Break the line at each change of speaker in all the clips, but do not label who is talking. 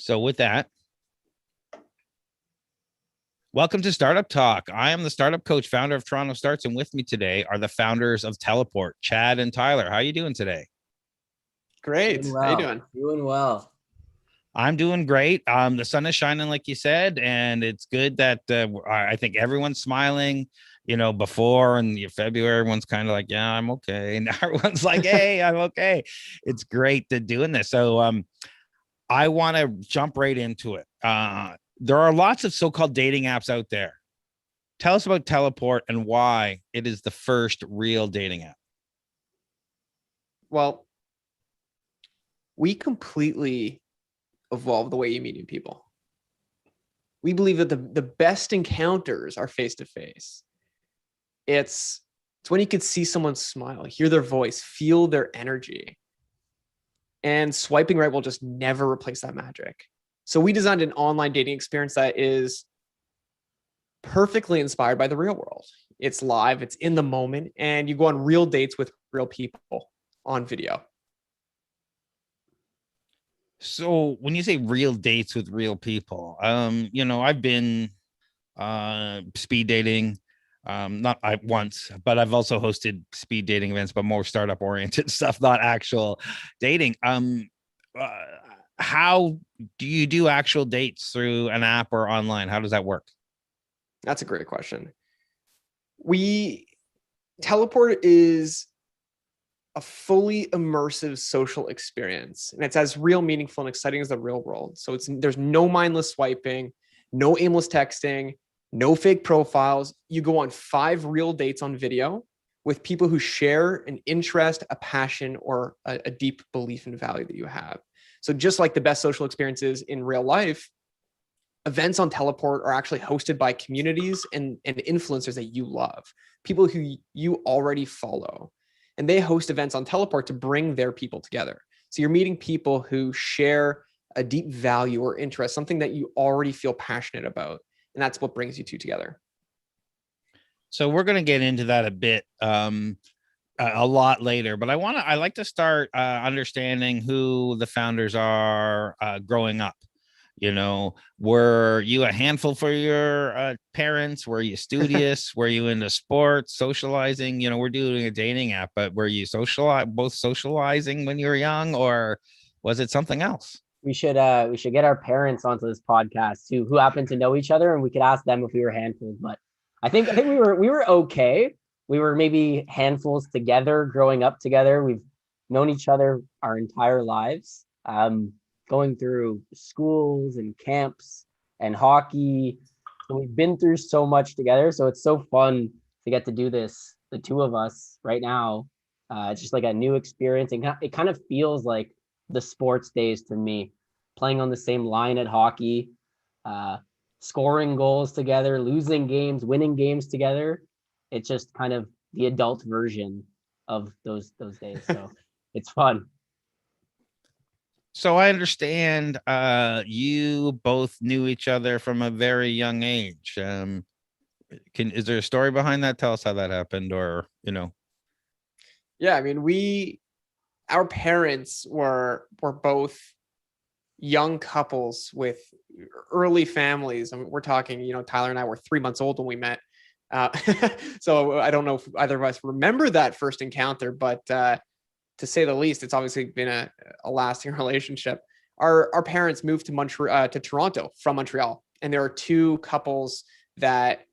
So with that, welcome to Startup Talk. I am the startup coach, founder of TorontoStarts, and with me today are the founders of Teleport, Chad and Tyler. How are you doing today?
Great.
Doing
How you
well.
doing?
Doing well.
I'm doing great. The sun is shining, like you said, and it's good that I think everyone's smiling. You know, before in February, everyone's kind of like, "Yeah, I'm okay," and now everyone's like, "Hey, I'm okay." It's great to doing this. So, I want to jump right into it. There are lots of so-called dating apps out there. Tell us about Teleport and why it is the first real dating app.
Well, we completely evolved the way you meet people. We believe that the best encounters are face-to-face. It's when you could see someone smile, hear their voice, feel their energy. And swiping right will just never replace that magic. So we designed an online dating experience that is perfectly inspired by the real world. It's live, it's in the moment, and you go on real dates with real people on video.
So when you say real dates with real people, I've been speed dating, not I once, but I've also hosted speed dating events, but more startup oriented stuff, not actual dating. Uh, how do you do actual dates through an app or online? How does that work?
That's a great question. Teleport is a fully immersive social experience, and it's as real, meaningful, and exciting as the real world. So there's no mindless swiping, no aimless texting, no fake profiles. You go on 5 real dates on video with people who share an interest, a passion, or a deep belief and value that you have. So just like the best social experiences in real life, events on Teleport are actually hosted by communities and influencers that you love, people who you already follow. And they host events on Teleport to bring their people together. So you're meeting people who share a deep value or interest, something that you already feel passionate about. And that's what brings you two together.
So we're going to get into that a bit, a lot later, but I like to start understanding who the founders are growing up. You know, were you a handful for your parents? Were you studious? Were you into sports, socializing? You know, we're doing a dating app, but were you both socializing when you were young, or was it something else?
We should get our parents onto this podcast who happen to know each other, and we could ask them if we were handfuls. But I think we were okay. We were maybe handfuls together, growing up together. We've known each other our entire lives. Going through schools and camps and hockey. So we've been through so much together. So it's so fun to get to do this, the two of us right now. It's just like a new experience. And it kind of feels like the sports days to me, playing on the same line at hockey, scoring goals together, losing games, winning games together. It's just kind of the adult version of those days. So it's fun.
So I understand you both knew each other from a very young age. Is there a story behind that? Tell us how that happened, or
Yeah, I mean, our parents were both young couples with early families. I mean, we're talking, Tyler and I were 3 months old when we met. So I don't know if either of us remember that first encounter, but to say the least, it's obviously been a lasting relationship. Our parents moved to Toronto from Montreal, and there are 2 couples that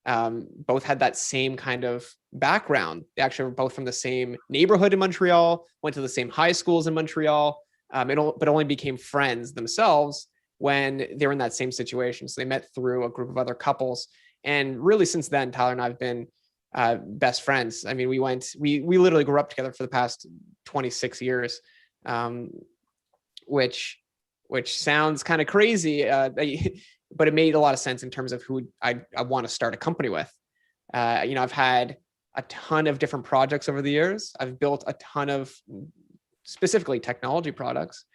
both had that same kind of background. They actually were both from the same neighborhood in Montreal, went to the same high schools in Montreal, but only became friends themselves when they were in that same situation. So they met through a group of other couples. And really since then, Tyler and I have been best friends. I mean, we literally grew up together for the past 26 years, which sounds kind of crazy, but it made a lot of sense in terms of who I want to start a company with. I've had a ton of different projects over the years. I've built a ton of specifically technology products,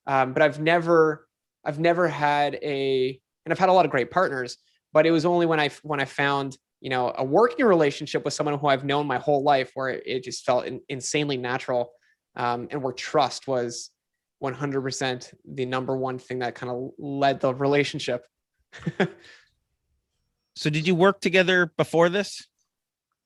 but I've never had and I've had a lot of great partners, but it was only when I found a working relationship with someone who I've known my whole life, where it just felt insanely natural, and where trust was 100% the number one thing that kind of led the relationship.
So did you work together before this?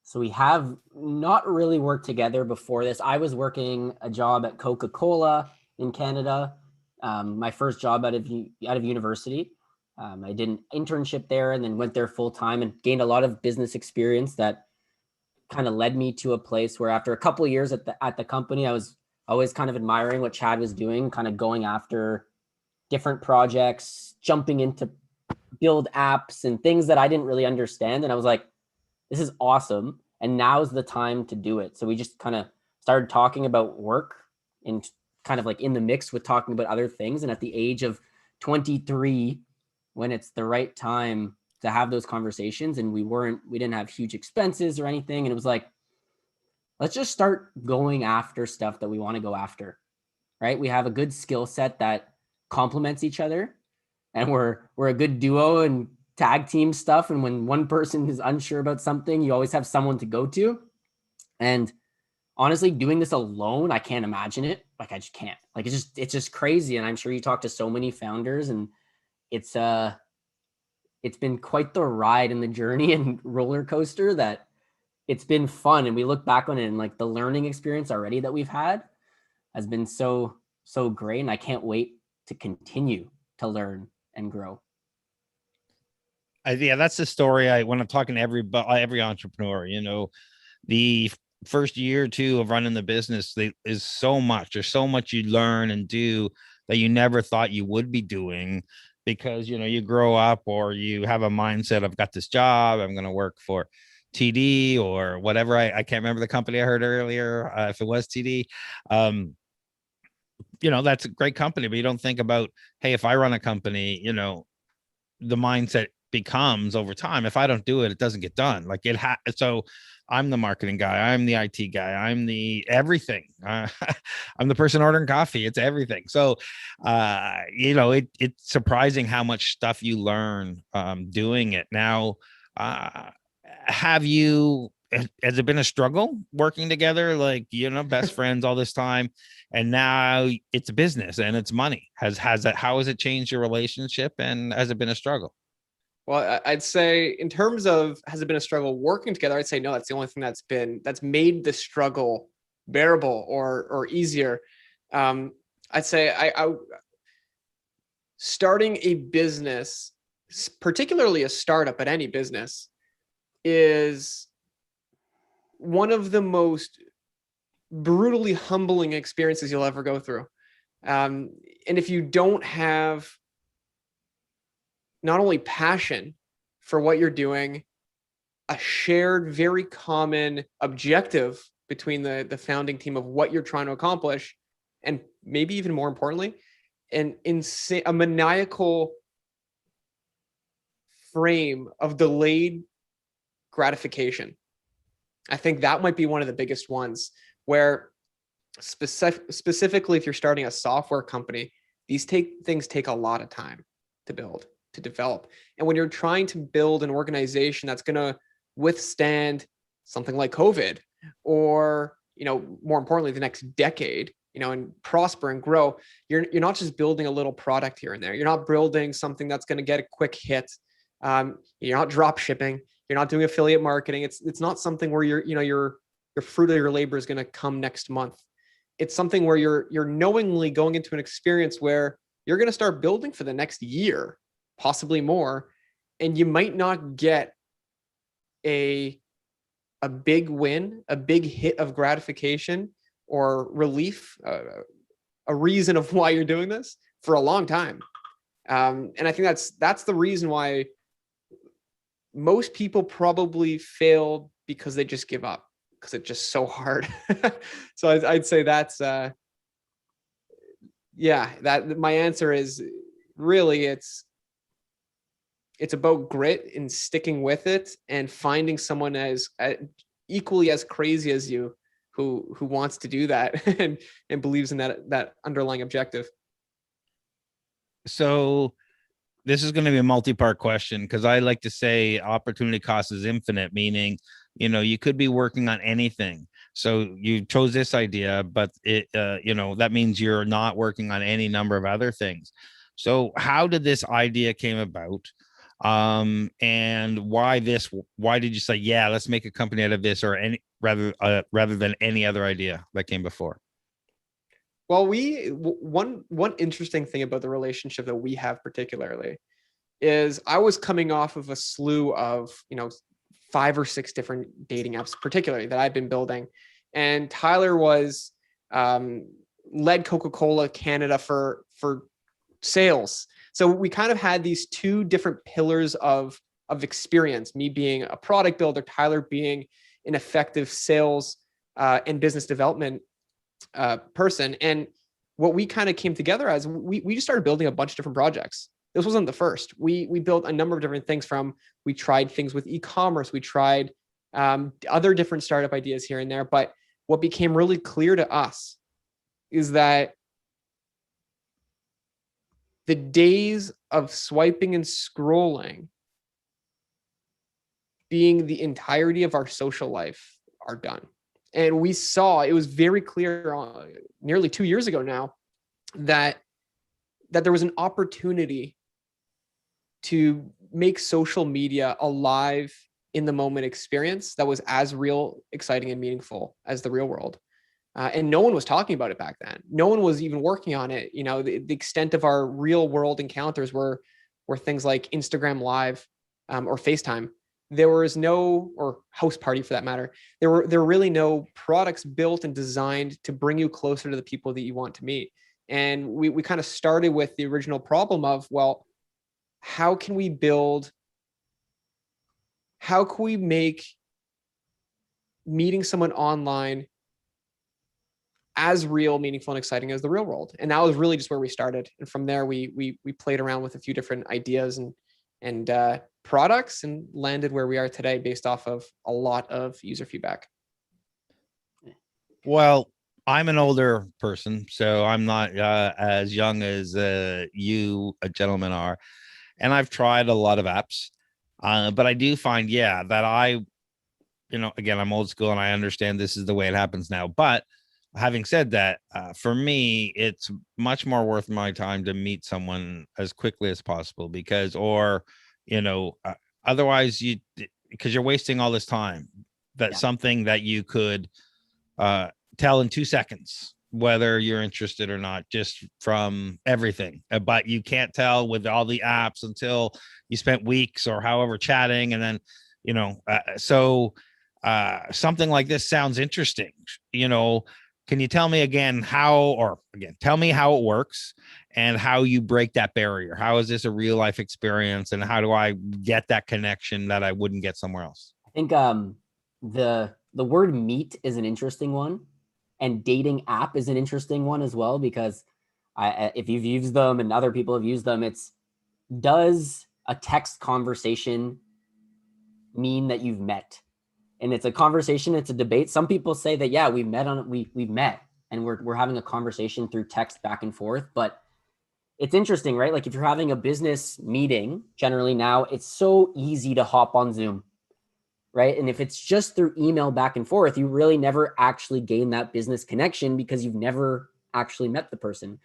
So we have not really worked together before this. I was working a job at Coca-Cola in Canada, my first job out of university. I did an internship there and then went there full time and gained a lot of business experience that kind of led me to a place where after a couple of years at the company, I was always kind of admiring what Chad was doing, kind of going after different projects, jumping into build apps and things that I didn't really understand. And I was like, this is awesome. And now's the time to do it. So we just kind of started talking about work and kind of like in the mix with talking about other things. And at the age of 23, when it's the right time to have those conversations, and we didn't have huge expenses or anything. And it was like, let's just start going after stuff that we want to go after, right? We have a good skill set that complements each other, and we're a good duo and tag team stuff. And when one person is unsure about something, you always have someone to go to. And honestly, doing this alone, I can't imagine it. Like, I just can't. Like, it's just crazy. And I'm sure you talk to so many founders, and it's been quite the ride and the journey and roller coaster that it's been fun. And we look back on it, and like the learning experience already that we've had has been so great. And I can't wait to continue to learn and grow.
Yeah, that's the story. When I'm talking to every entrepreneur, the first year or two of running the business, is so much. There's so much you learn and do that you never thought you would be doing, because you grow up or you have a mindset of, got this job, I'm going to work for TD or whatever. I can't remember the company I heard earlier, if it was TD. That's a great company, but you don't think about, hey, if I run a company, the mindset becomes over time, if I don't do it, it doesn't get done. Like so I'm the marketing guy, I'm the IT guy, I'm the everything. I'm the person ordering coffee. It's everything. So it's surprising how much stuff you learn doing it. Now, has it been a struggle working together, like best friends all this time, and now it's a business and it's money? How has it changed your relationship, and has it been a struggle?
Well, I'd say in terms of, has it been a struggle working together? I'd say no. That's the only thing that's made the struggle bearable or easier. I'd say I starting a business, particularly a startup, but any business, is one of the most brutally humbling experiences you'll ever go through. And if you don't have not only passion for what you're doing, a shared, very common objective between the founding team of what you're trying to accomplish, and maybe even more importantly, a maniacal frame of delayed gratification. I think that might be one of the biggest ones, where specifically if you're starting a software company, these things take a lot of time to build, to develop. And when you're trying to build an organization that's going to withstand something like COVID, or, more importantly, the next decade, and prosper and grow, you're not just building a little product here and there. You're not building something that's going to get a quick hit. You're not drop shipping. You're not doing affiliate marketing. It's not something where your fruit of your labor is going to come next month. It's something where you're knowingly going into an experience where you're going to start building for the next year, possibly more, and you might not get a big win, a big hit of gratification or relief, a reason of why you're doing this for a long time. And I think that's the reason why most people probably fail, because they just give up, because it's just so hard. So I'd say that's that my answer is really it's about grit and sticking with it, and finding someone as equally as crazy as you who wants to do that and believes in that underlying objective.
So this is going to be a multi-part question, because I like to say opportunity cost is infinite, meaning you could be working on anything. So you chose this idea, but that means you're not working on any number of other things. So how did this idea came about? And why did you say, yeah, let's make a company out of this, or any rather than any other idea that came before?
Well, one interesting thing about the relationship that we have particularly is I was coming off of a slew of, 5 or 6 different dating apps, particularly that I've been building. And Tyler was led Coca-Cola Canada for sales. So we kind of had these 2 different pillars of experience, me being a product builder, Tyler being an effective sales and business development person. And what we kind of came together as, we just started building a bunch of different projects. This wasn't the first. We built a number of different things. We tried things with e-commerce. We tried other different startup ideas here and there. But what became really clear to us is that the days of swiping and scrolling being the entirety of our social life are done. And we saw, it was very clear nearly 2 years ago now, that there was an opportunity to make social media a live, in the moment experience that was as real, exciting, and meaningful as the real world. And no one was talking about it back then. No one was even working on it. The extent of our real world encounters were things like Instagram Live or FaceTime. There was no, or House Party for that matter, there were really no products built and designed to bring you closer to the people that you want to meet. And we kind of started with the original problem of, well, how can we make meeting someone online as real, meaningful, and exciting as the real world? And that was really just where we started. And from there, we played around with a few different ideas and products, and landed where we are today based off of a lot of user feedback.
Well, I'm an older person, so I'm not as young as you gentlemen are. And I've tried a lot of apps, but I do find, that again, I'm old school and I understand this is the way it happens now. But having said that, for me, it's much more worth my time to meet someone as quickly as possible, otherwise because you're wasting all this time. That's something that you could tell in 2 seconds whether you're interested or not, just from everything. But you can't tell with all the apps until you spent weeks or however chatting. And then, something like this sounds interesting. Can you tell me tell me how it works and how you break that barrier? How is this a real life experience? And how do I get that connection that I wouldn't get somewhere else?
I think the word meet is an interesting one, and dating app is an interesting one as well, because if you've used them and other people have used them, does a text conversation mean that you've met? And it's a conversation, it's a debate. Some people say that, we've met and we're having a conversation through text back and forth. But it's interesting, right? Like if you're having a business meeting, generally now it's so easy to hop on Zoom, right? And if it's just through email back and forth, you really never actually gain that business connection because you've never actually met the person.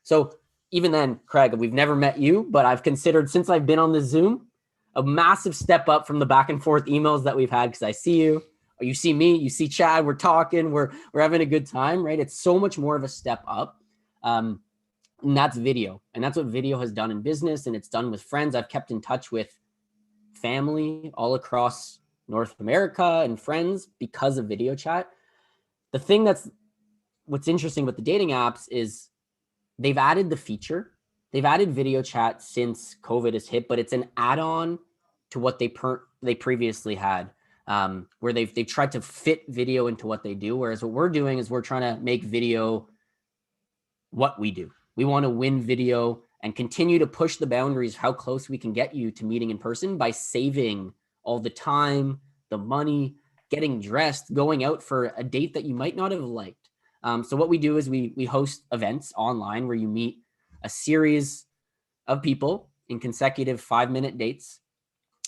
So even then, Craig, we've never met you, but I've considered, since I've been on the Zoom, a massive step up from the back and forth emails that we've had, because I see you, or you see me, you see Chad, we're talking, we're having a good time, right? It's so much more of a step up. And that's video. And that's what video has done in business, and it's done with friends. I've kept in touch with family all across North America and friends because of video chat. The thing what's interesting with the dating apps is they've added the feature. They've added video chat since COVID has hit, but it's an add-on to what they previously had, where they've tried to fit video into what they do. Whereas what we're doing is we're trying to make video what we do. We want to win video and continue to push the boundaries, how close we can get you to meeting in person by saving all the time, the money, getting dressed, going out for a date that you might not have liked. So what we do is we host events online where you meet a series of people in consecutive 5-minute dates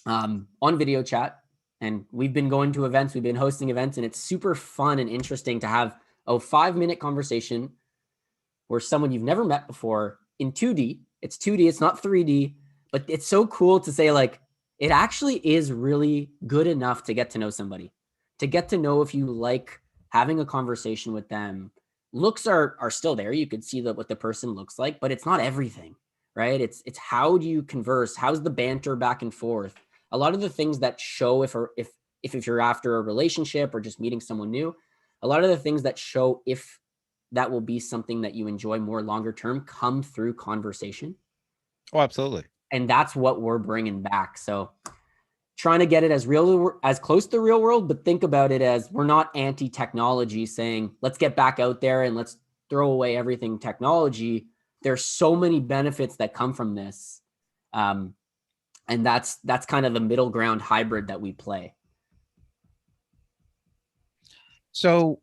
on video chat. And we've been going to events, we've been hosting events, and it's super fun and interesting to have a 5-minute conversation where someone you've never met before in 2D, it's 2D, it's not 3D, but it's so cool to say, like, it actually is really good enough to get to know somebody, to get to know if you like having a conversation with them. Looks are still there. You could see what the person looks like, but it's not everything, right? It's how do you converse? How's the banter back and forth? A lot of the things that show if you're after a relationship or just meeting someone new, a lot of the things that show if that will be something that you enjoy more longer term come through conversation.
Oh, absolutely.
And that's what we're bringing back. So trying to get it as close to the real world, but think about it as we're not anti-technology saying, let's get back out there and let's throw away everything technology. There's so many benefits that come from this. And that's kind of the middle ground hybrid that we play.
So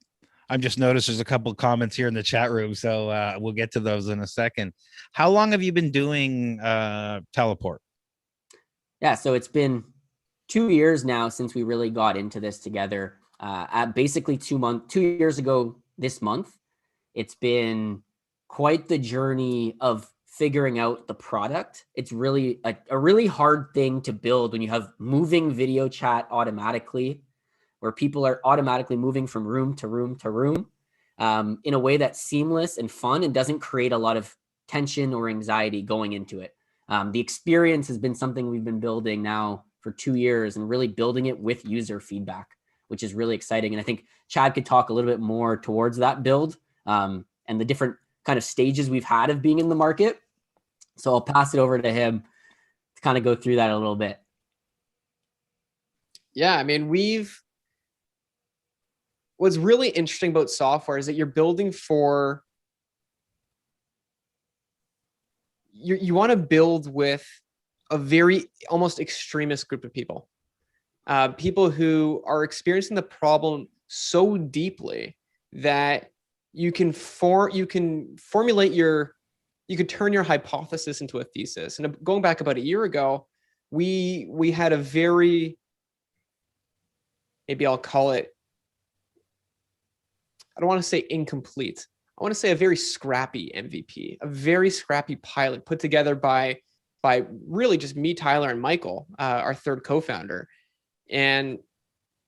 I've just noticed there's a couple of comments here in the chat room, so we'll get to those in a second. How long have you been doing Teleport?
Yeah, so it's been 2 years now since we really got into this together. At basically 2 years ago this month, it's been quite the journey of figuring out the product. It's really a really hard thing to build when you have moving video chat automatically, where people are automatically moving from room to room to room in a way that's seamless and fun and doesn't create a lot of tension or anxiety going into it. The experience has been something we've been building now for 2 years and really building it with user feedback, which is really exciting. And I think Chad could talk a little bit more towards that build and the different kind of stages we've had of being in the market. So I'll pass it over to him to kind of go through that a little bit.
Yeah, I mean, what's really interesting about software is that you're building for, you want to build with a very almost extremist group of people, people who are experiencing the problem so deeply that you can turn your hypothesis into a thesis. And going back about a year ago, we had a very, maybe I'll call it, I don't want to say incomplete. I want to say a very scrappy MVP, a very scrappy pilot put together by really just me, Tyler, and Michael, our third co-founder. And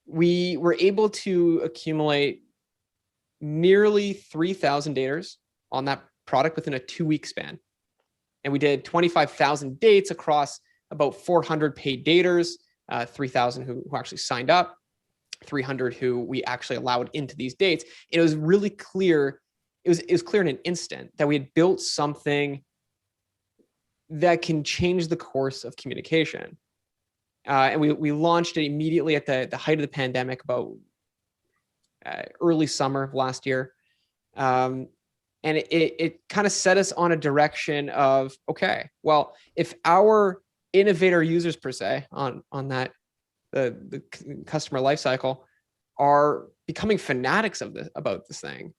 we were able to accumulate nearly 3,000 daters on that product within a 2-week span. And we did 25,000 dates across about 400 paid daters, 3,000 who actually signed up, 300 who we actually allowed into these dates. And it was really clear. It was clear in an instant that we had built something that can change the course of communication. And we launched it immediately at the height of the pandemic, about early summer of last year. And it kind of set us on a direction of, okay, well, if our innovator users per se on that, the customer lifecycle are becoming fanatics about this thing,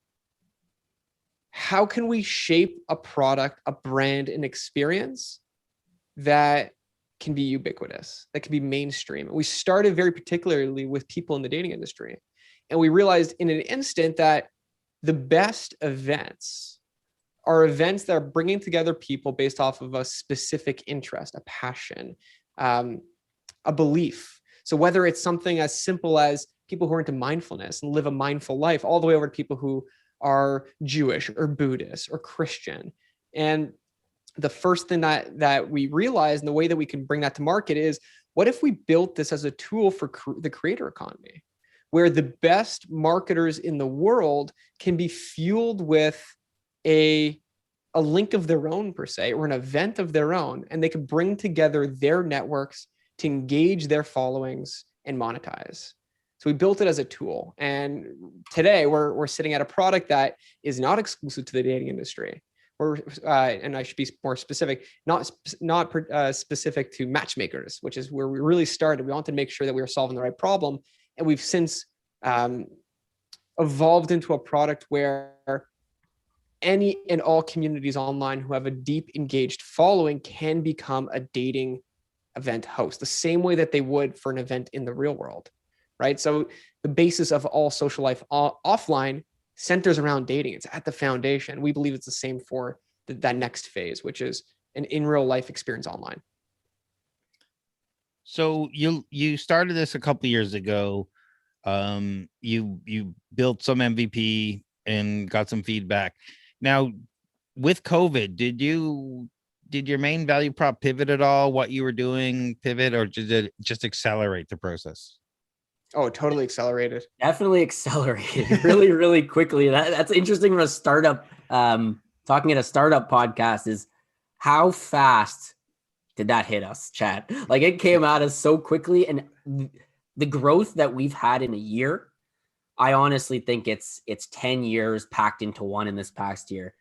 how can we shape a product, a brand, an experience that can be ubiquitous, that can be mainstream? We started very particularly with people in the dating industry. And we realized in an instant that the best events are events that are bringing together people based off of a specific interest, a passion, a belief. So whether it's something as simple as people who are into mindfulness and live a mindful life, all the way over to people who are Jewish or Buddhist or Christian. And the first thing that we realized, and the way that we can bring that to market, is what if we built this as a tool for the creator economy, where the best marketers in the world can be fueled with a link of their own per se, or an event of their own, and they can bring together their networks to engage their followings and monetize. So we built it as a tool. And today we're sitting at a product that is not exclusive to the dating industry. And I should be more specific, not specific to matchmakers, which is where we really started. We wanted to make sure that we were solving the right problem. And we've since evolved into a product where any and all communities online who have a deep engaged following can become a dating event host, the same way that they would for an event in the real world, right? So the basis of all social life offline centers around dating. It's at the foundation. We believe it's the same for that next phase, which is an in real life experience online.
So you started this a couple years ago. You built some MVP and got some feedback. Now, with COVID, did your main value prop pivot at all? What you were doing pivot, or did it just accelerate the process?
Oh, totally accelerated.
Definitely accelerated really, really quickly. That's interesting from a startup. Talking at a startup podcast is how fast did that hit us, Chad? Like it came at us so quickly, and the growth that we've had in a year, I honestly think it's 10 years packed into one in this past year.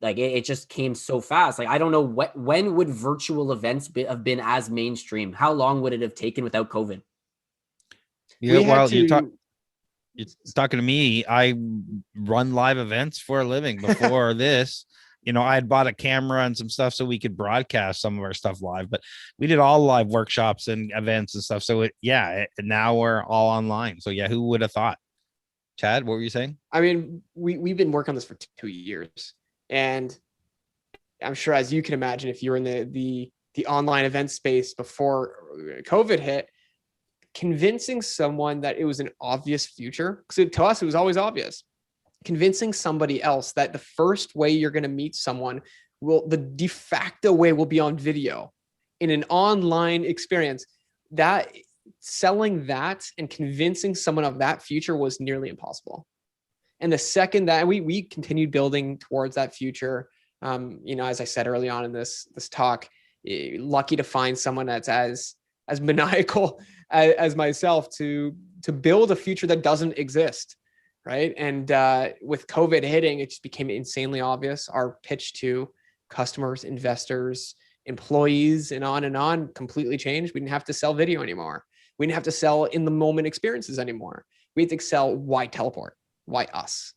Like it just came so fast. Like I don't know when would virtual events have been as mainstream? How long would it have taken without COVID?
Yeah, you're talking to me. I run live events for a living before this. I had bought a camera and some stuff so we could broadcast some of our stuff live, but we did all live workshops and events and stuff. So now we're all online. So yeah, who would have thought? Chad, what were you saying?
I mean, we've been working on this for 2 years, and I'm sure, as you can imagine, if you're in the online event space before COVID hit, convincing someone that it was an obvious future, because to us it was always obvious, convincing somebody else that the first way you're going to meet someone the de facto way will be on video in an online experience, that selling that and convincing someone of that future was nearly impossible. And the second that we continued building towards that future, as I said early on in this talk, lucky to find someone that's as maniacal as myself to build a future that doesn't exist, right? And with COVID hitting, it just became insanely obvious. Our pitch to customers, investors, employees, and on completely changed. We didn't have to sell video anymore. We didn't have to sell in the moment experiences anymore. We had to sell why teleport, why us,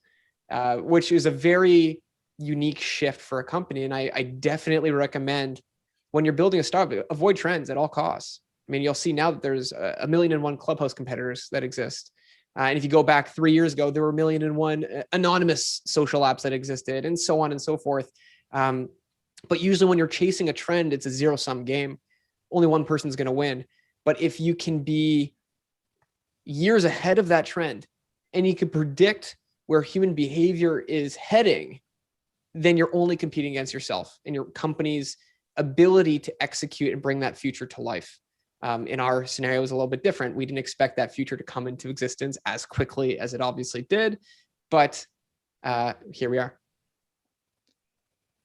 which is a very unique shift for a company. And I definitely recommend, when you're building a startup, avoid trends at all costs. I mean, you'll see now that there's 1,000,001 Clubhouse competitors that exist. And if you go back 3 years ago, there were 1,000,001 anonymous social apps that existed, and so on and so forth. But usually when you're chasing a trend, it's a zero-sum game. Only one person's going to win. But if you can be years ahead of that trend and you can predict where human behavior is heading, then you're only competing against yourself and your company's ability to execute and bring that future to life. In our scenario, it was a little bit different. We didn't expect that future to come into existence as quickly as it obviously did, but here we are.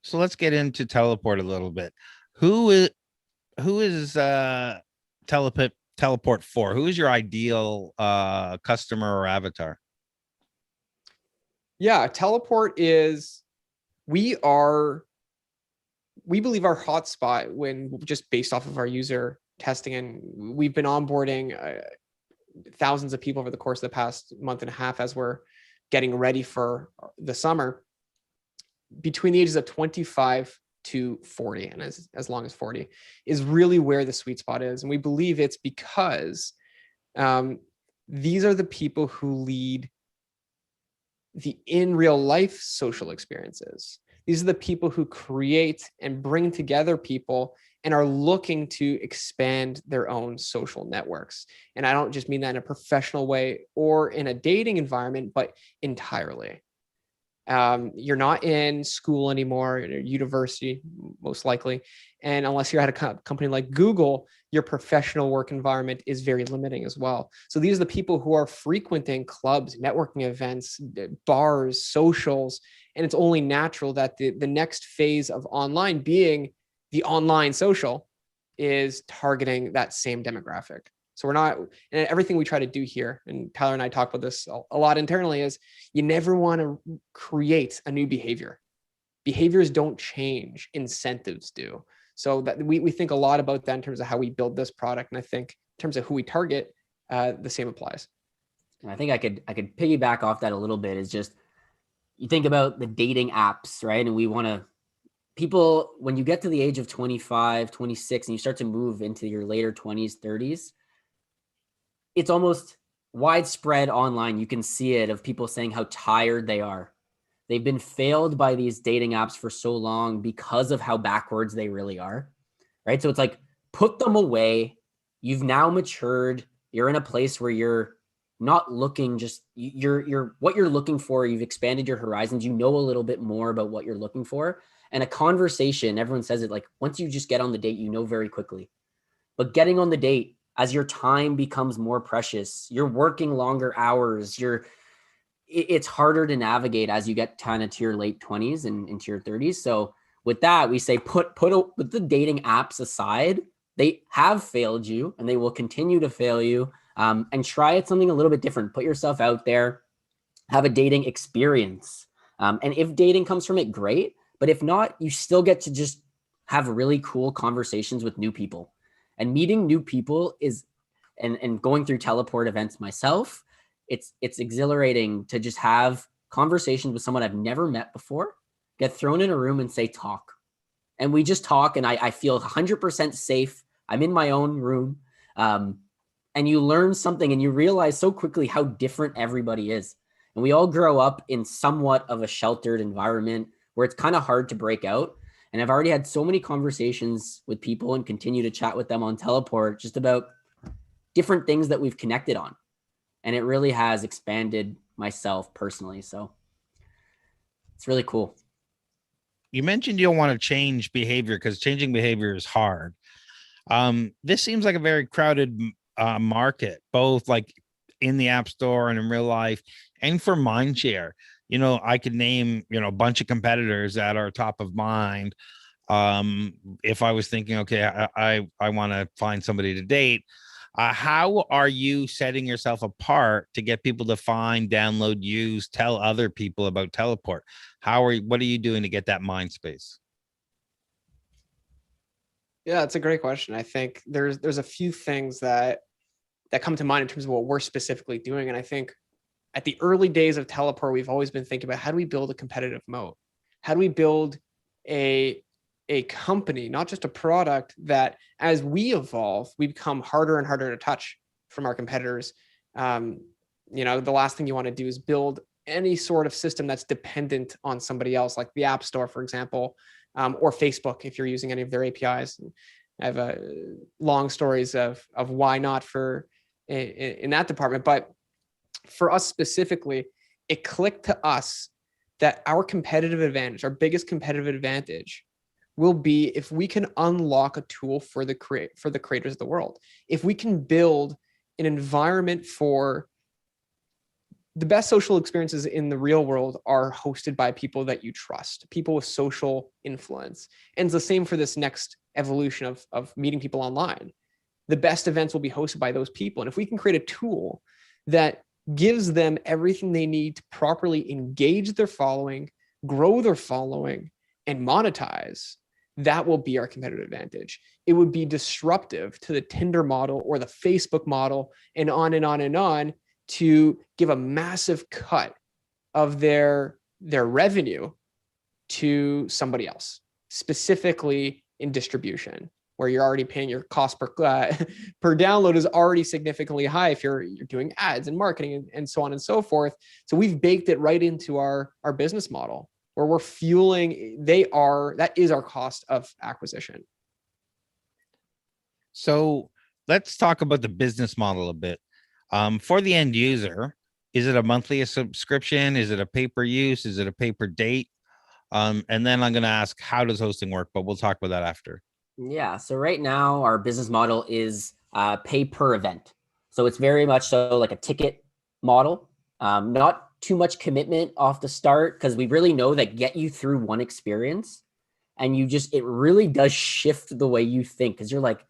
So let's get into Teleport a little bit. Who is Teleport for? Who is your ideal customer or avatar?
Yeah, Teleport is, we believe our hotspot, when just based off of our user testing, and we've been onboarding thousands of people over the course of the past month and a half as we're getting ready for the summer, between the ages of 25 to 40, and as long as 40 is really where the sweet spot is. And we believe it's because these are the people who lead the in real life social experiences. These are the people who create and bring together people and are looking to expand their own social networks. And I don't just mean that in a professional way or in a dating environment, but entirely. You're not in school anymore, you're in a university, most likely. And unless you're at a company like Google, your professional work environment is very limiting as well. So these are the people who are frequenting clubs, networking events, bars, socials. And it's only natural that the next phase of online, being the online social, is targeting that same demographic. So we're not, and everything we try to do here, and Tyler and I talk about this a lot internally, is you never want to create a new behavior. Behaviors don't change, incentives do. So that we think a lot about that in terms of how we build this product. And I think in terms of who we target, the same applies.
I think I could piggyback off that a little bit. Is just, you think about the dating apps, right? And people, when you get to the age of 25, 26, and you start to move into your later 20s, 30s, it's almost widespread online. You can see it of people saying how tired they are. They've been failed by these dating apps for so long because of how backwards they really are, right? So it's like, put them away. You've now matured. You're in a place where you're not looking just, you're what you're looking for. You've expanded your horizons. You know a little bit more about what you're looking for. And a conversation, everyone says it, like, once you just get on the date, you know very quickly. But getting on the date, as your time becomes more precious, you're working longer hours, it's harder to navigate as you get kind of to your late 20s and into your 30s. So with that, we say put the dating apps aside. They have failed you and they will continue to fail you, and try it something a little bit different. Put yourself out there, have a dating experience. And if dating comes from it, great. But if not, you still get to just have really cool conversations with new people. And meeting new people is, and going through teleport events myself, it's exhilarating to just have conversations with someone I've never met before, get thrown in a room and say, talk. And we just talk, and I feel 100% safe. I'm in my own room. And you learn something and you realize so quickly how different everybody is. And we all grow up in somewhat of a sheltered environment where it's kind of hard to break out. And I've already had so many conversations with people and continue to chat with them on teleport just about different things that we've connected on. And it really has expanded myself personally. So it's really cool.
You mentioned you don't want to change behavior because changing behavior is hard. This seems like a very crowded market, both like in the app store and in real life, and for mindshare. I could name, a bunch of competitors that are top of mind. If I was thinking, okay, I want to find somebody to date, how are you setting yourself apart to get people to find, download, use, tell other people about teleport? What are you doing to get that mind space?
Yeah, that's a great question. I think there's a few things that come to mind in terms of what we're specifically doing. And I think at the early days of teleport, we've always been thinking about how do we build a competitive moat? How do we build a company, not just a product, that as we evolve, we become harder and harder to touch from our competitors. The last thing you want to do is build any sort of system that's dependent on somebody else, like the App Store, for example, or Facebook, if you're using any of their APIs. I have long stories of why not in that department. But for us specifically, it clicked to us that our competitive advantage, our biggest competitive advantage, will be if we can unlock a tool for the creators of the world. If we can build an environment for the best social experiences in the real world are hosted by people that you trust, people with social influence. And it's the same for this next evolution of meeting people online. The best events will be hosted by those people. And if we can create a tool that gives them everything they need to properly engage their following, grow their following, and monetize, that will be our competitive advantage. It would be disruptive to the Tinder model or the Facebook model, and on and on and on, to give a massive cut of their revenue to somebody else, specifically in distribution, where you're already paying your cost per download is already significantly high if you're doing ads and marketing and so on and so forth. So we've baked it right into our business model, where we're fueling, that is our cost of acquisition.
So let's talk about the business model a bit. For the end user, is it a monthly subscription? Is it a pay-per-use? Is it a pay-per-date? And then I'm going to ask, how does hosting work? But we'll talk about that after.
Yeah. So right now our business model is pay per event. So it's very much so like a ticket model, not too much commitment off the start, because we really know that get you through one experience and it really does shift the way you think, because you're like,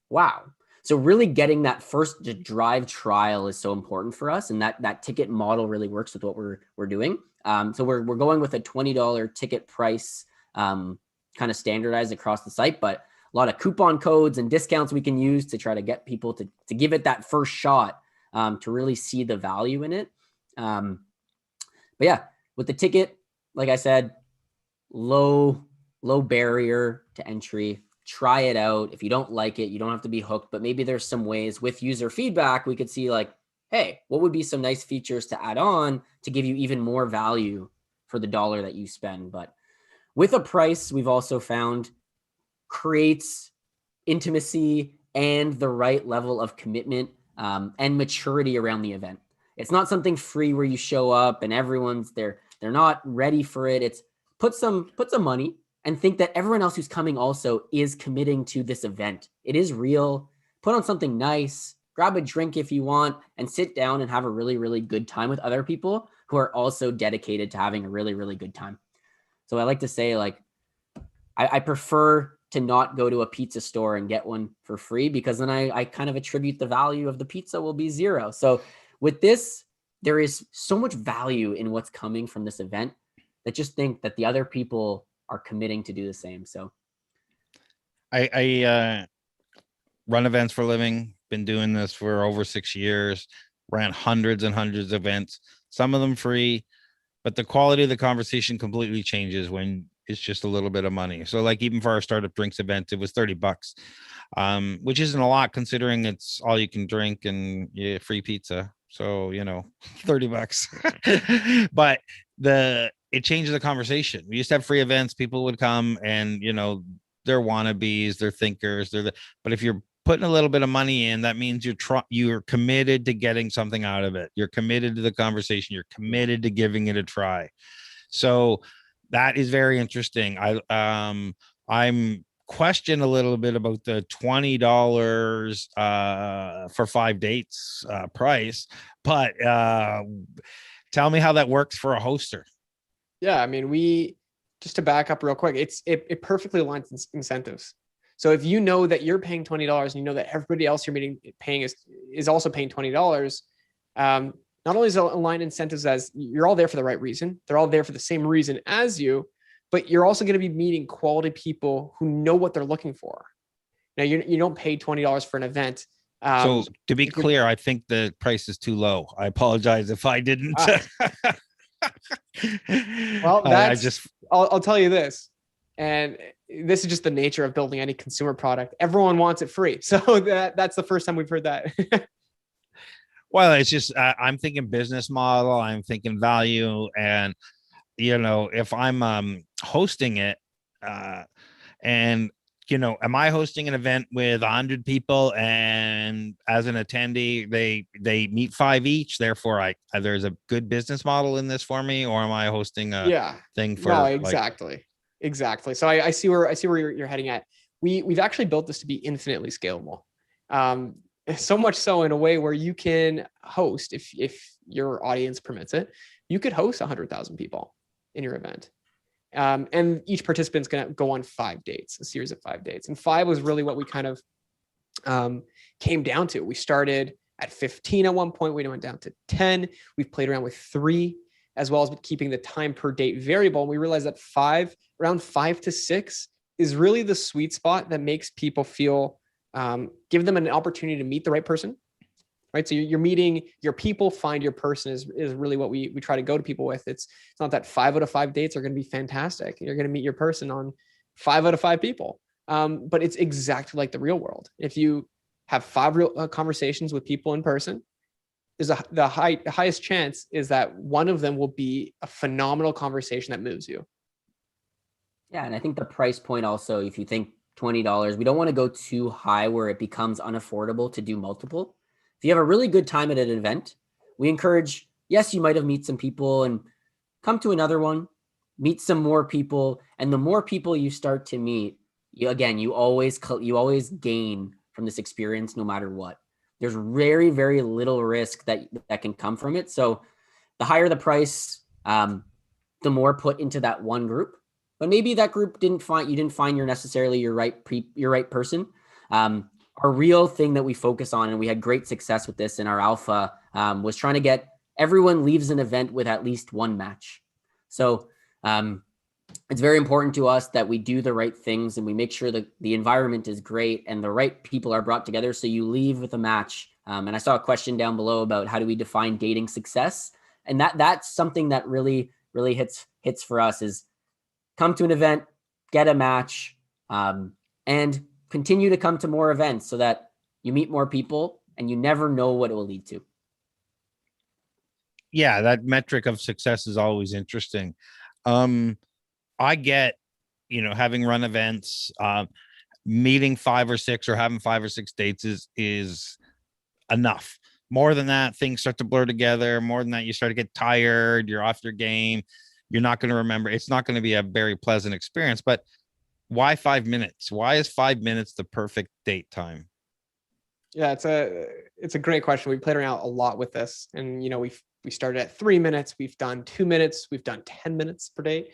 wow. So really getting that first drive trial is so important for us. And that ticket model really works with what we're doing. So we're going with a $20 ticket price, kind of standardized across the site, but a lot of coupon codes and discounts we can use to try to get people to give it that first shot, to really see the value in it. But yeah, with the ticket, like I said, low low barrier to entry. Try it out. If you don't like it, you don't have to be hooked, but maybe there's some ways with user feedback we could see like, hey, what would be some nice features to add on to give you even more value for the dollar that you spend. But with a price, we've also found creates intimacy and the right level of commitment and maturity around the event. It's not something free where you show up and everyone's there. They're not ready for it. It's put some money and think that everyone else who's coming also is committing to this event. It is real. Put on something nice, grab a drink if you want, and sit down and have a really, really good time with other people who are also dedicated to having a really, really good time. So I like to say, like, I prefer to not go to a pizza store and get one for free, because then I kind of attribute the value of the pizza will be zero. So with this, there is so much value in what's coming from this event that just think that the other people are committing to do the same. So
I run events for a living, been doing this for over 6 years, ran hundreds and hundreds of events, some of them free, but the quality of the conversation completely changes when it's just a little bit of money. So like even for our startup drinks event, it was $30, which isn't a lot considering it's all you can drink and free pizza. So, $30, but it changes the conversation. We used to have free events. People would come and, they're wannabes, they're thinkers, but if you're putting a little bit of money in, that means you're committed to getting something out of it. You're committed to the conversation. You're committed to giving it a try. So that is very interesting. I'm question a little bit about the $20 for 5 dates price, but tell me how that works for a hoster.
Yeah, I mean, just to back up real quick, it perfectly aligns incentives. So if you know that you're paying $20 and you know that everybody else you're paying is also paying $20, not only is it align incentives as you're all there for the right reason, they're all there for the same reason as you, but you're also going to be meeting quality people who know what they're looking for. Now, you don't pay $20 for an event.
So to be clear, I think the price is too low. I apologize if I didn't.
Well, I'll tell you this, and this is just the nature of building any consumer product. Everyone wants it free. So that's the first time we've heard that.
Well, it's just, I'm thinking business model, I'm thinking value. And, if I'm hosting it and, am I hosting an event with 100 people and as an attendee, they meet 5 each, therefore there's a good business model in this for me, or am I hosting a thing for?
No, exactly. So I see where you're heading at. We've actually built this to be infinitely scalable. So much so in a way where you can host, if your audience permits it, you could host 100,000 people in your event. And each participant's going to go on 5 dates, a series of 5 dates. And 5 was really what we kind of came down to. We started at 15 at one point. We went down to 10. We've played around with 3, as well as keeping the time per date variable. And we realized that around 5 to 6 is really the sweet spot that makes people feel, give them an opportunity to meet the right person, right? So you're meeting your people, find your person is really what we try to go to people with. It's not that 5 out of 5 dates are going to be fantastic. You're going to meet your person on 5 out of 5 people. But it's exactly like the real world. If you have 5 real conversations with people in person, there's the highest chance is that one of them will be a phenomenal conversation that moves you.
Yeah. And I think the price point also, if you think $20, we don't want to go too high where it becomes unaffordable to do multiple. If you have a really good time at an event, we encourage, yes, you might have met some people and come to another one, meet some more people. And the more people you start to meet, you always gain from this experience, no matter what. There's very, very little risk that can come from it. So the higher the price, the more put into that one group. But maybe that group didn't find you're necessarily your right person. Our real thing that we focus on, and we had great success with this in our alpha, was trying to get everyone leaves an event with at least 1 match. So it's very important to us that we do the right things and we make sure that the environment is great and the right people are brought together. So you leave with a match. And I saw a question down below about how do we define dating success? And that's something that really, really hits for us is come to an event, get a match, and continue to come to more events so that you meet more people and you never know what it will lead to.
Yeah, that metric of success is always interesting. I get, having run events, meeting 5 or 6 or having 5 or 6 dates is enough. More than that, things start to blur together. More than that, you start to get tired. You're off your game. You're not going to remember. It's not going to be a very pleasant experience. But why 5 minutes? Why is 5 minutes the perfect date time?
Yeah, it's a great question. We played around a lot with this, and we started at 3 minutes. We've done 2 minutes. We've done 10 minutes per date.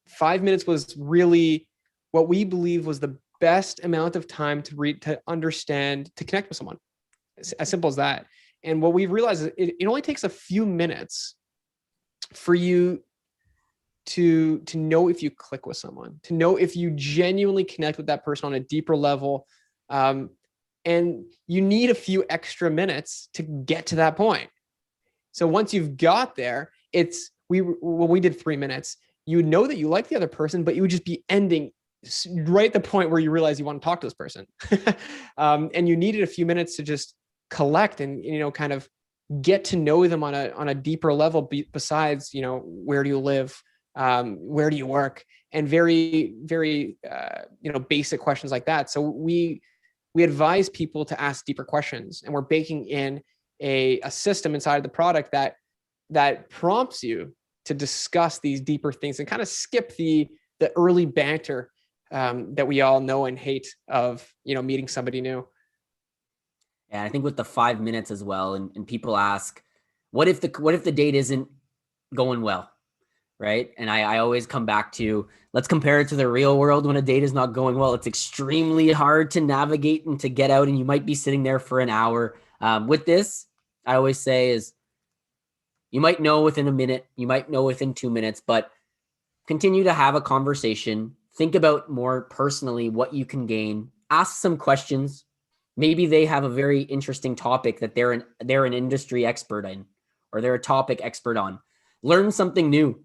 5 minutes was really what we believe was the best amount of time to read, to understand, to connect with someone. As simple as that. And what we've realized is it only takes a few minutes for you to know if you click with someone, to know if you genuinely connect with that person on a deeper level. And you need a few extra minutes to get to that point. So once you've got there, when we did 3 minutes, you would know that you like the other person, but you would just be ending right at the point where you realize you want to talk to this person. And you needed a few minutes to just collect and, kind of get to know them on a deeper level besides, where do you live? Where do you work? And very, very, basic questions like that. So we advise people to ask deeper questions, and we're baking in a system inside of the product that prompts you to discuss these deeper things and kind of skip the early banter that we all know and hate of, meeting somebody new.
And I think with the 5 minutes as well, and people ask, what if the date isn't going well? Right. And I always come back to, let's compare it to the real world. When a date is not going well, it's extremely hard to navigate and to get out, and you might be sitting there for an hour. With this, I always say is, you might know within a minute, you might know within 2 minutes, but continue to have a conversation. Think about more personally what you can gain. Ask some questions. Maybe they have a very interesting topic that they're an industry expert in, or they're a topic expert on. Learn something new.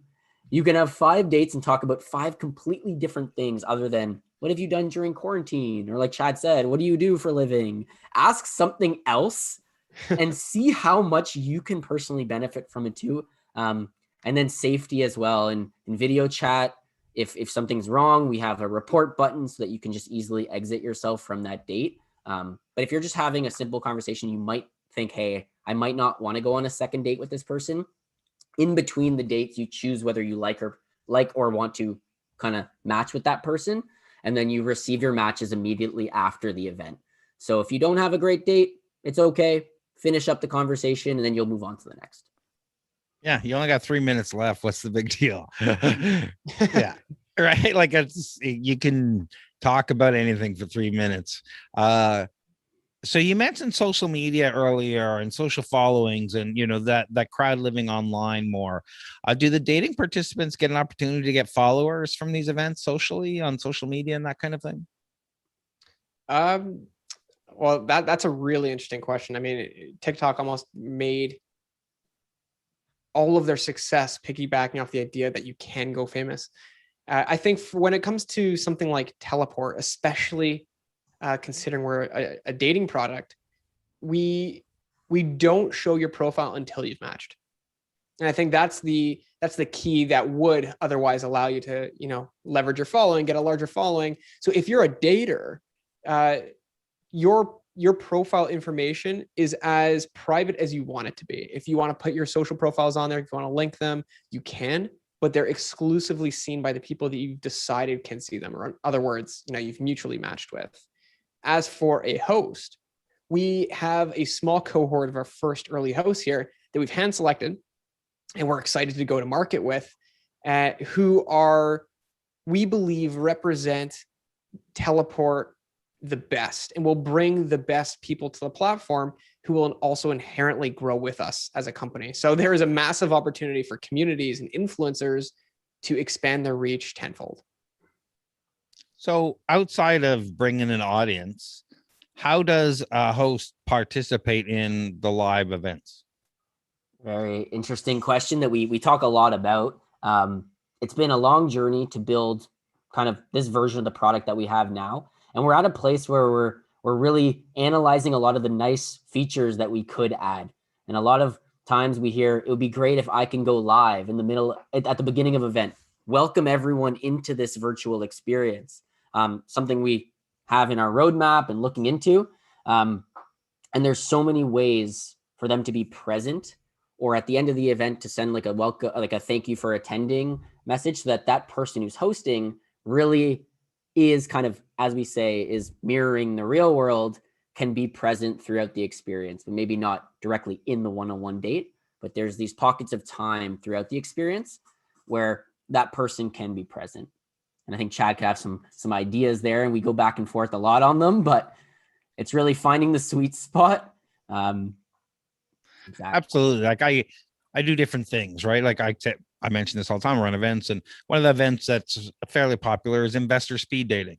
You can have 5 dates and talk about 5 completely different things other than, what have you done during quarantine? Or like Chad said, what do you do for a living? Ask something else and see how much you can personally benefit from it too. And then safety as well. And in video chat, if something's wrong, we have a report button so that you can just easily exit yourself from that date. But if you're just having a simple conversation, you might think, hey, I might not want to go on a second date with this person. In between the dates, you choose whether you like or want to kind of match with that person. And then you receive your matches immediately after the event. So if you don't have a great date, it's okay. Finish up the conversation and then you'll move on to the next.
Yeah, you only got 3 minutes left. What's the big deal? Yeah, right. Like you can talk about anything for 3 minutes. So you mentioned social media earlier and social followings, and that crowd living online more. Do the dating participants get an opportunity to get followers from these events socially on social media and that kind of thing?
Well, that's a really interesting question. I mean, TikTok almost made all of their success piggybacking off the idea that you can go famous. I think when it comes to something like Teleport, especially considering we're a dating product, we don't show your profile until you've matched. And I think that's the key that would otherwise allow you to, leverage your following, get a larger following. So if you're a dater, your profile information is as private as you want it to be. If you want to put your social profiles on there, if you want to link them, you can, but they're exclusively seen by the people that you've decided can see them, or in other words, you've mutually matched with. As for a host, we have a small cohort of our first early hosts here that we've hand selected and we're excited to go to market with, who we believe represent Teleport the best and will bring the best people to the platform, who will also inherently grow with us as a company. So there is a massive opportunity for communities and influencers to expand their reach tenfold.
So outside of bringing an audience, how does a host participate in the live events?
Very interesting question that we talk a lot about. It's been a long journey to build kind of this version of the product that we have now. And we're at a place where we're really analyzing a lot of the nice features that we could add. And a lot of times we hear it would be great if I can go live in the middle at the beginning of an event, welcome everyone into this virtual experience. Something we have in our roadmap and looking into. And there's so many ways for them to be present, or at the end of the event to send like a welcome, like a thank you for attending message, so that that person who's hosting really is kind of, as we say, is mirroring the real world, can be present throughout the experience, but maybe not directly in the one-on-one date, but there's these pockets of time throughout the experience where that person can be present. And I think Chad could have some ideas there, and we go back and forth a lot on them, but it's really finding the sweet spot. Exactly.
Absolutely. Like I do different things, right? Like I mention this all the time, I run events, and one of the events that's fairly popular is investor speed dating.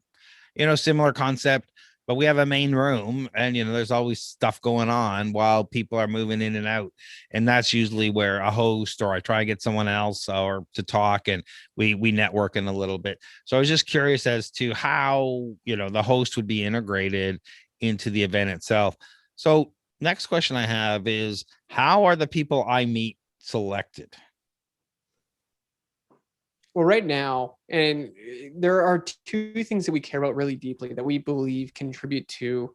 Similar concept, but we have a main room, and there's always stuff going on while people are moving in and out, and that's usually where a host, or I try to get someone else or to talk, and we network in a little bit. So I was just curious as to how the host would be integrated into the event itself. So next question I have is, how are the people I meet selected?
Well, right now, and there are two things that we care about really deeply that we believe contribute to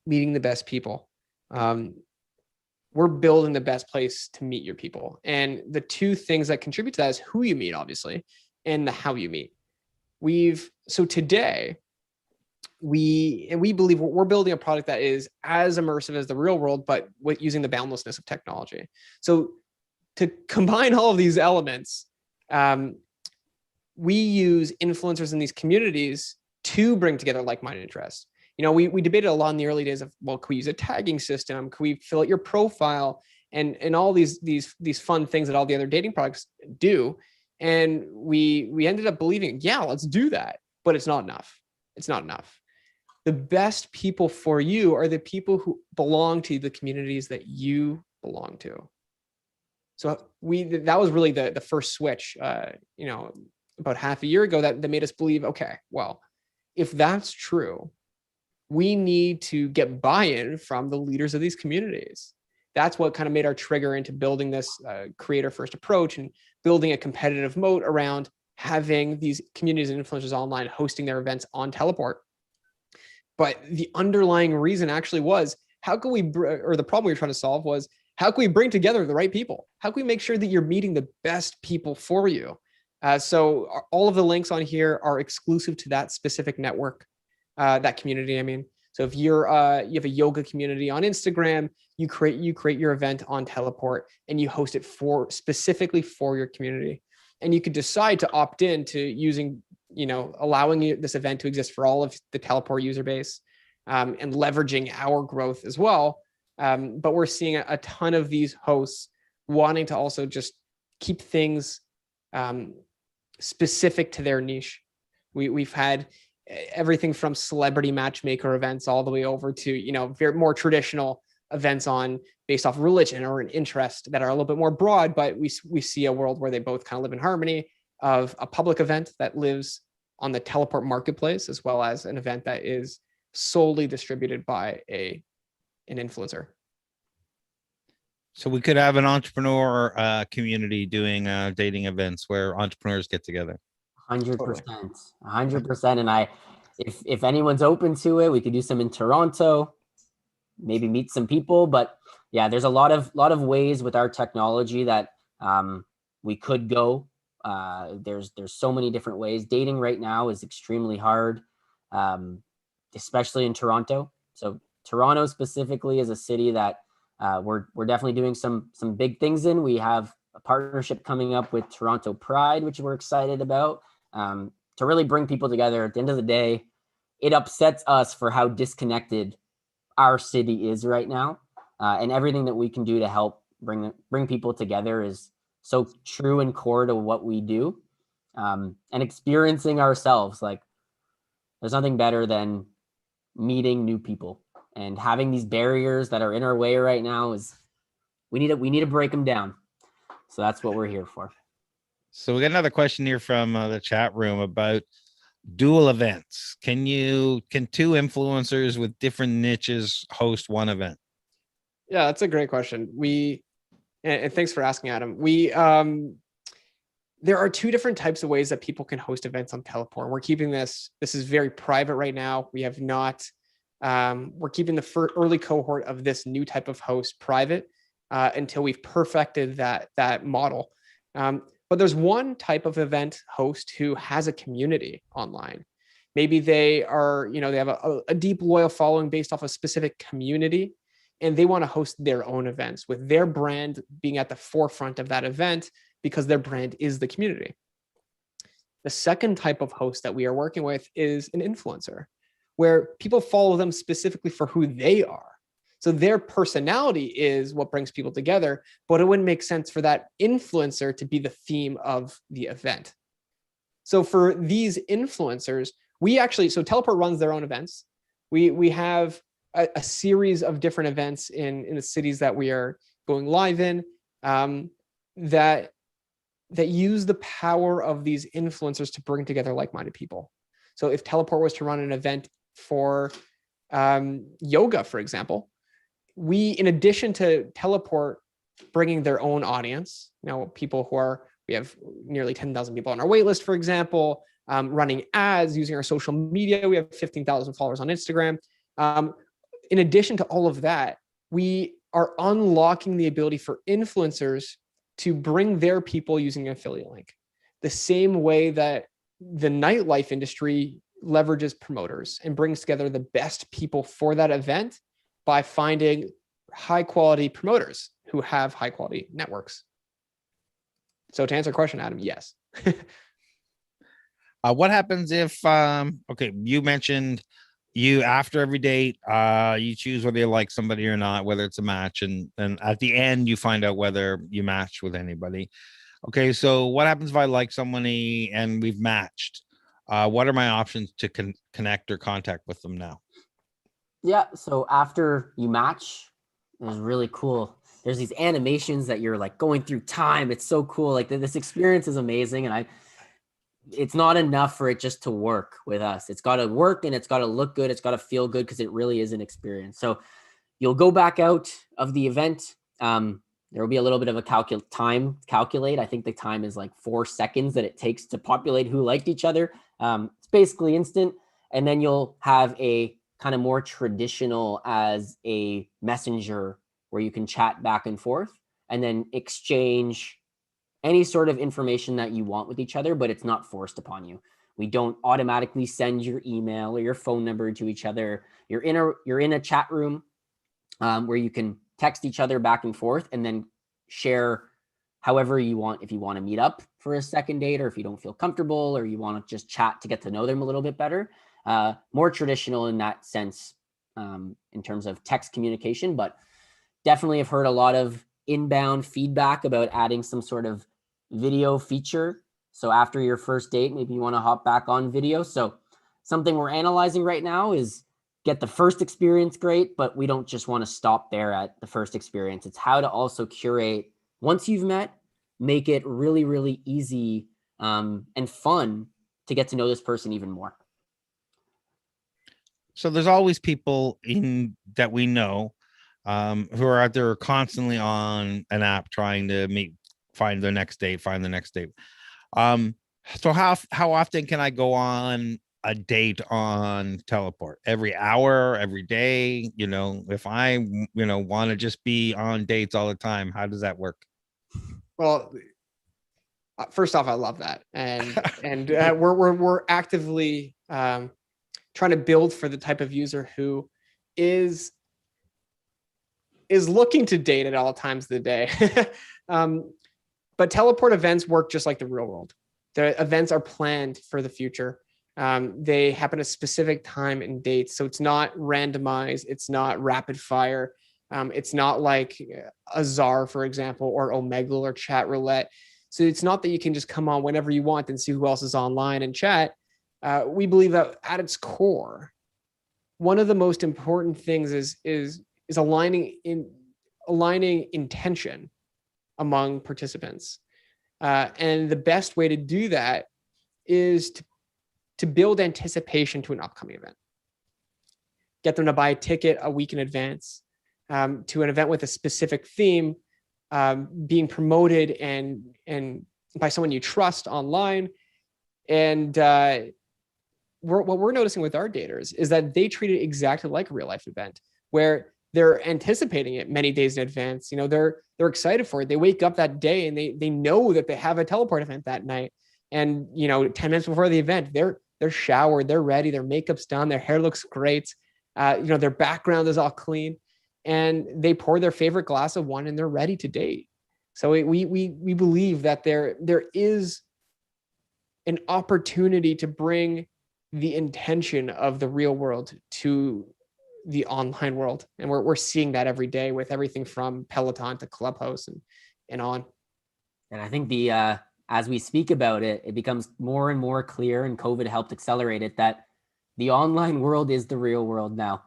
meeting the best people. We're building the best place to meet your people. And the two things that contribute to that is who you meet, obviously, and the how you meet. So today, we believe we're building a product that is as immersive as the real world, but with using the boundlessness of technology. So to combine all of these elements, we use influencers in these communities to bring together like-minded interests. We debated a lot in the early days of, well, can we use a tagging system? Can we fill out your profile? And all these fun things that all the other dating products do. And we ended up believing, yeah, let's do that, but it's not enough. It's not enough. The best people for you are the people who belong to the communities that you belong to. So that was really the first switch, about half a year ago that made us believe, okay, well, if that's true, we need to get buy-in from the leaders of these communities. That's what kind of made our trigger into building this creator-first approach and building a competitive moat around having these communities and influencers online hosting their events on Teleport. But the underlying reason actually was, the problem we were trying to solve was, how can we bring together the right people? How can we make sure that you're meeting the best people for you? So all of the links on here are exclusive to that specific network, that community. I mean, so if you have a yoga community on Instagram, you create your event on Teleport and you host it specifically for your community. And you could decide to opt in to using, allowing this event to exist for all of the Teleport user base, and leveraging our growth as well. But we're seeing a ton of these hosts wanting to also just keep things specific to their niche. We've had everything from celebrity matchmaker events all the way over to, very more traditional events based off religion or an interest that are a little bit more broad, but we see a world where they both kind of live in harmony, of a public event that lives on the Teleport marketplace, as well as an event that is solely distributed by an influencer.
So we could have an entrepreneur community doing dating events where entrepreneurs get together.
100%, 100%. And if anyone's open to it, we could do some in Toronto, maybe meet some people. But yeah, there's a lot of ways with our technology that we could go. There's so many different ways. Dating right now is extremely hard, especially in Toronto. So Toronto specifically is a city that we're definitely doing some big things in. We have a partnership coming up with Toronto Pride, which we're excited about, to really bring people together. At the end of the day, it upsets us for how disconnected our city is right now, and everything that we can do to help bring people together is so true and core to what we do, and experiencing ourselves. Like, there's nothing better than meeting new people, and having these barriers that are in our way right now is we need to break them down. So that's what we're here for.
So we got another question here from the chat room about dual events. Can two influencers with different niches host one event?
Yeah, that's a great question. And thanks for asking, Adam. There are two different types of ways that people can host events on Teleport. We're keeping this is very private right now. We have not, we're keeping the early cohort of this new type of host private until we've perfected that model. But there's one type of event host who has a community online. Maybe they are, they have a deep, loyal following based off a specific community, and they want to host their own events with their brand being at the forefront of that event because their brand is the community. The second type of host that we are working with is an influencer, where people follow them specifically for who they are. So their personality is what brings people together, but it wouldn't make sense for that influencer to be the theme of the event. So for these influencers, so Teleport runs their own events. We have a series of different events in the cities that we are going live in that use the power of these influencers to bring together like-minded people. So if Teleport was to run an event for yoga, for example, in addition to Teleport bringing their own audience, people we have nearly 10,000 people on our wait list, for example, running ads, using our social media. We have 15,000 followers on Instagram. In addition to all of that, we are unlocking the ability for influencers to bring their people using an affiliate link. The same way that the nightlife industry leverages promoters and brings together the best people for that event by finding high quality promoters who have high quality networks. So to answer your question, Adam, yes.
What happens if, you mentioned after every date, you choose whether you like somebody or not, whether it's a match. And at the end, you find out whether you matched with anybody. Okay. So what happens if I like somebody and we've matched? What are my options to connect or contact with them now?
Yeah. So after you match, it was really cool. There's these animations that you're like going through time. It's so cool. Like this experience is amazing. And it's not enough for it just to work with us. It's got to work and it's got to look good. It's got to feel good because it really is an experience. So you'll go back out of the event. There will be a little bit of a calculate. I think the time is like 4 seconds that it takes to populate who liked each other. It's basically instant. And then you'll have a kind of more traditional as a messenger where you can chat back and forth and then exchange any sort of information that you want with each other, but it's not forced upon you. We don't automatically send your email or your phone number to each other. You're in a chat room where you can text each other back and forth and then share however you want. If you want to meet up for a second date, or if you don't feel comfortable, or you want to just chat to get to know them a little bit better, more traditional in that sense in terms of text communication, but definitely have heard a lot of inbound feedback about adding some sort of video feature. So after your first date, maybe you want to hop back on video. So something we're analyzing right now is get the first experience great, but we don't just want to stop there at the first experience. It's how to also curate once you've met, make it really, really easy and fun to get to know this person even more.
So there's always people that we know who are out there constantly on an app trying to find the next date. So how often can I go on a date on Teleport? Every hour, every day? If I want to just be on dates all the time, how does that work?
Well, first off, I love that, and we're actively trying to build for the type of user who is looking to date at all times of the day. But Teleport events work just like the real world. The events are planned for the future. They happen at a specific time and dates. So it's not randomized. It's not rapid fire. It's not like Azar, for example, or Omegle or Chat Roulette. So it's not that you can just come on whenever you want and see who else is online and chat. We believe that at its core, one of the most important things is aligning intention among participants. And the best way to do that is to build anticipation to an upcoming event. Get them to buy a ticket a week in advance to an event with a specific theme, being promoted and by someone you trust online. And what we're noticing with our daters is that they treat it exactly like a real life event, where they're anticipating it many days in advance. You know, they're excited for it. They wake up that day and they know that they have a teleport event that night. And, you know, 10 minutes before the event, they're showered, they're ready, their makeup's done, their hair looks great. You know, their background is all clean, and they pour their favorite glass of wine and they're ready to date. So we believe that there is an opportunity to bring the intention of the real world to the online world. And we're seeing that every day with everything from Peloton to Clubhouse and on.
And I think as we speak about it, it becomes more and more clear, and COVID helped accelerate it, that the online world is the real world now.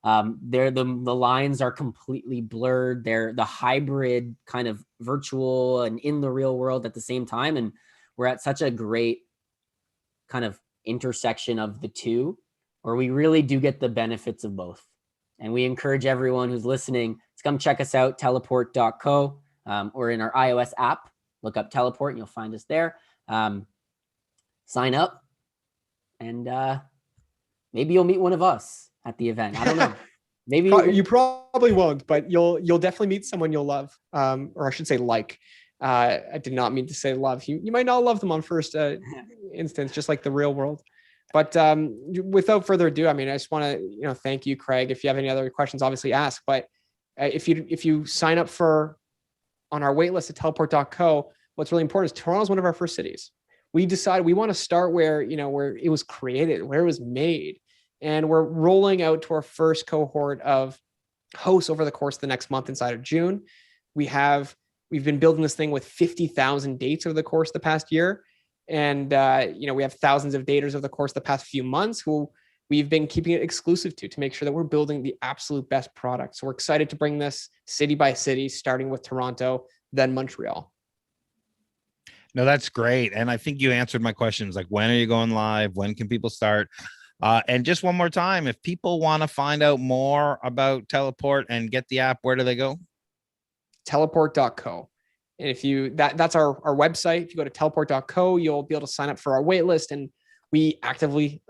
The lines are completely blurred. They're the hybrid kind of virtual and in the real world at the same time. And we're at such a great kind of intersection of the two, where we really do get the benefits of both. And we encourage everyone who's listening to come check us out, teleport.co, or in our iOS app. Look up Teleport and you'll find us there. Sign up, and maybe you'll meet one of us at the event. I don't know. Maybe
you probably won't, but you'll definitely meet someone you'll love, or I should say like. I did not mean to say love. You might not love them on first instance, just like the real world. But without further ado, I mean, I just want to thank you, Craig. If you have any other questions, obviously ask. But if you sign up on our waitlist at teleport.co, what's really important is Toronto is one of our first cities. We decided we want to start where it was created, where it was made. And we're rolling out to our first cohort of hosts over the course of the next month inside of June. We've been building this thing with 50,000 dates over the course of the past year. And, we have thousands of daters over the course of the past few months who we've been keeping it exclusive to make sure that we're building the absolute best product. So we're excited to bring this city by city, starting with Toronto, then Montreal.
No, that's great. And I think you answered my questions. Like, when are you going live? When can people start? And just one more time, if people want to find out more about Teleport and get the app, where do they go?
Teleport.co. And if that's our website. If you go to teleport.co, you'll be able to sign up for our waitlist. And we actively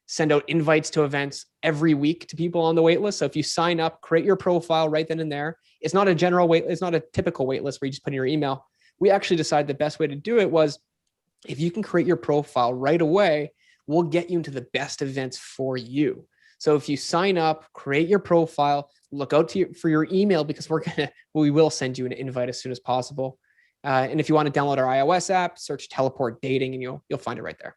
send out invites to events every week to people on the waitlist. So if you sign up, create your profile right then and there. It's not a general wait. It's not a typical waitlist where you just put in your email. We actually decided the best way to do it was, if you can create your profile right away, we'll get you into the best events for you. So if you sign up, create your profile, look out for your email, because we will send you an invite as soon as possible. And if you want to download our iOS app, search Teleport Dating and you'll find it right there.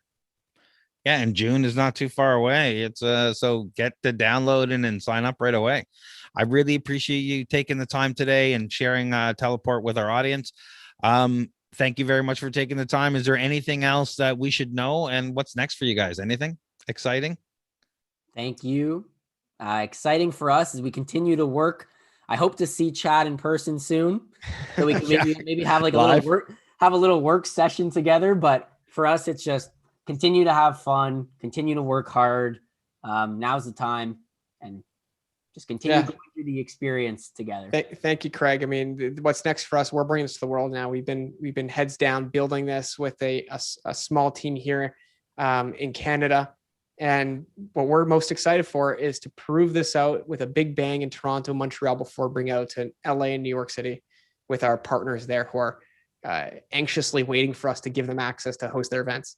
Yeah, and June is not too far away. It's so get the download and sign up right away. I really appreciate you taking the time today and sharing Teleport with our audience. Thank you very much for taking the time. Is there anything else that we should know? And what's next for you guys? Anything exciting?
Thank you. Exciting for us as we continue to work. I hope to see Chad in person soon, so we can maybe have like a little work session together. But for us, it's just continue to have fun, continue to work hard. Now's the time, and just continue going through the experience together.
Thank you, Craig. I mean, what's next for us? We're bringing this to the world now. We've been heads down building this with a small team here in Canada. And what we're most excited for is to prove this out with a big bang in Toronto, Montreal, before bringing out to LA and New York City with our partners there who are anxiously waiting for us to give them access to host their events.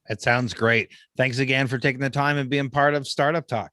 It sounds great. Thanks again for taking the time and being part of Startup Talk.